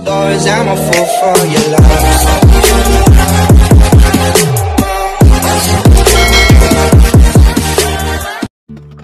Always am a fool for your love.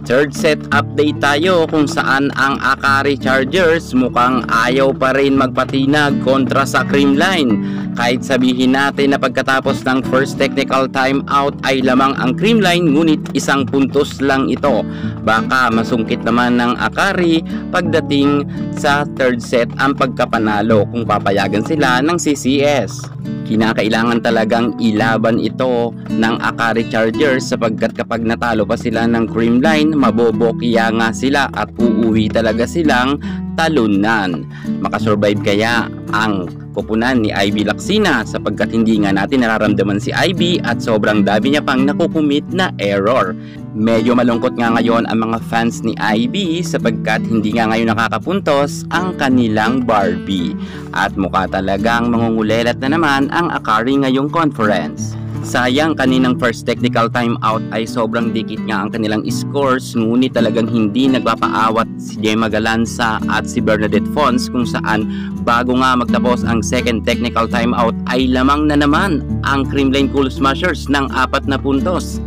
Third set update tayo kung saan ang Akari Chargers mukhang ayaw pa rin magpatinag kontra sa Creamline. Kahit sabihin natin na pagkatapos ng first technical timeout ay lamang ang Creamline, ngunit isang puntos lang ito. Baka masungkit naman ng Akari pagdating sa third set ang pagkapanalo kung papayagan sila ng CCS. Kinakailangan talagang ilaban ito ng Akari Chargers sapagkat kapag natalo pa sila ng Creamline, mabobokya nga sila at uuwi talaga silang talunan. Makasurvive kaya ang koponan ni Ivy Lacsina sapagkat hindi nga natin nararamdaman si Ivy at sobrang dami niya pang nakukumit na error. Medyo malungkot nga ngayon ang mga fans ni Ivy sapagkat hindi nga ngayon nakakapuntos ang kanilang Barbie. At mukha talagang mangungulelat na naman ang Akari ngayong conference. Sayang, kaninang first technical timeout ay sobrang dikit nga ang kanilang scores, ngunit talagang hindi nagpapaawat si Gemma Galanza at si Bernadette Fons kung saan bago nga magtapos ang second technical timeout ay lamang na naman ang Creamline Cool Smashers ng 4 na puntos.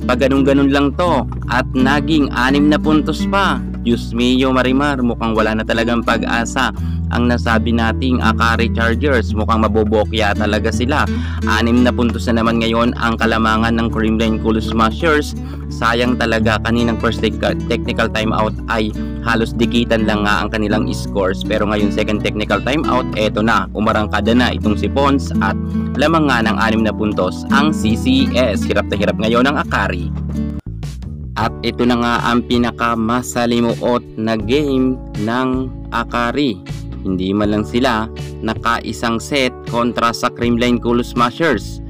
Pag ganun-ganun lang to at naging 6 na puntos pa, Diyos mio Marimar, mukhang wala na talagang pag-asa ang nasabi nating Akari Chargers. Mukhang mabobokya talaga sila. 6 na puntos na naman ngayon ang kalamangan ng Creamline Cool Smashers. Sayang talaga, kaninang first technical timeout ay halos dikitan lang nga ang kanilang scores, pero ngayon second technical timeout, eto na, umarangkada na itong si Pons at lamang nga ng 6 na puntos ang CCS. Hirap na hirap ngayon ang Akari. At ito na nga ang pinakamasalimuot na game ng Akari. Hindi man lang sila nakaisang set kontra sa Creamline Cool Smashers.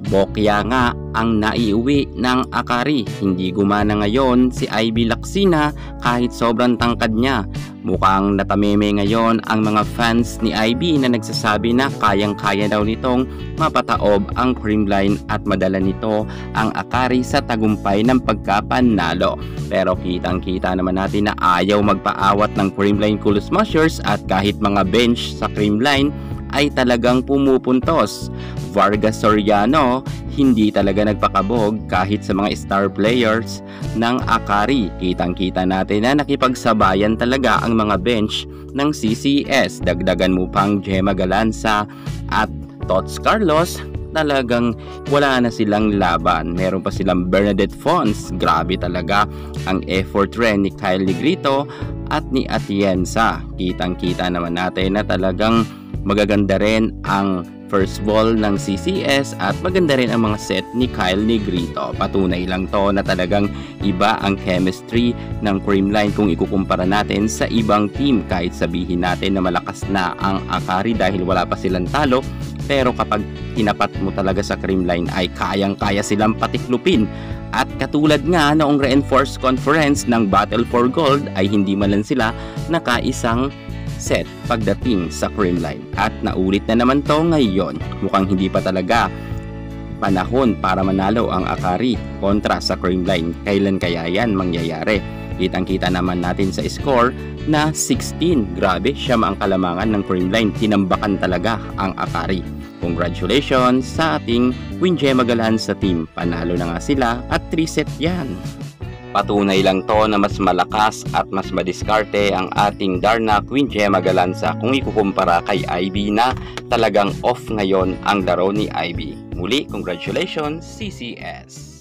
Bokya nga ang naiuwi ng Akari. Hindi gumana ngayon si Ivy Lacsina kahit sobrang tangkad niya. Mukhang natameme ngayon ang mga fans ni Ivy na nagsasabi na kayang-kaya daw nitong mapataob ang Creamline at madala nito ang Akari sa tagumpay ng pagkapanalo. Pero kitang-kita naman natin na ayaw magpaawat ng Creamline Cool Smashers at kahit mga bench sa Creamline ay talagang pumupuntos. Vargas Soriano hindi talaga nagpakabog kahit sa mga star players ng Akari. Kitang-kita natin na nakipagsabayan talaga ang mga bench ng CCS. Dagdagan mo pang Gemma Galanza at Tots Carlos, talagang wala na silang laban. Meron pa silang Bernadette Fons. Grabe talaga ang effort rin ni Kyle Negrito at ni Atienza. Kitang-kita naman natin na talagang magaganda rin ang first ball ng CCS at maganda rin ang mga set ni Kyle Negrito. Patunay lang to na talagang iba ang chemistry ng Creamline kung ikukumpara natin sa ibang team. Kahit sabihin natin na malakas na ang Akari dahil wala pa silang talo, pero kapag tinapat mo talaga sa Creamline ay kayang-kaya silang patiklupin. At katulad nga noong reinforced conference ng Battle for Gold ay hindi man lang sila nakaisang set pagdating sa Creamline. At naulit na naman to ngayon. Mukhang hindi pa talaga panahon para manalo ang Akari kontra sa Creamline. Kailan kaya yan mangyayari? Kitang-kita naman natin sa score na 16. Grabe, siya ang kalamangan ng Creamline. Tinambakan talaga ang Akari. Congratulations sa ating Queen Gemma Galanza team. Panalo na nga sila at 3 set yan. Patunay lang to na mas malakas at mas madiskarte ang ating Darna Queen Gemma Galanza kung ikukumpara kay Ivy na talagang off ngayon ang laro ni Ivy. Muli, congratulations CCS!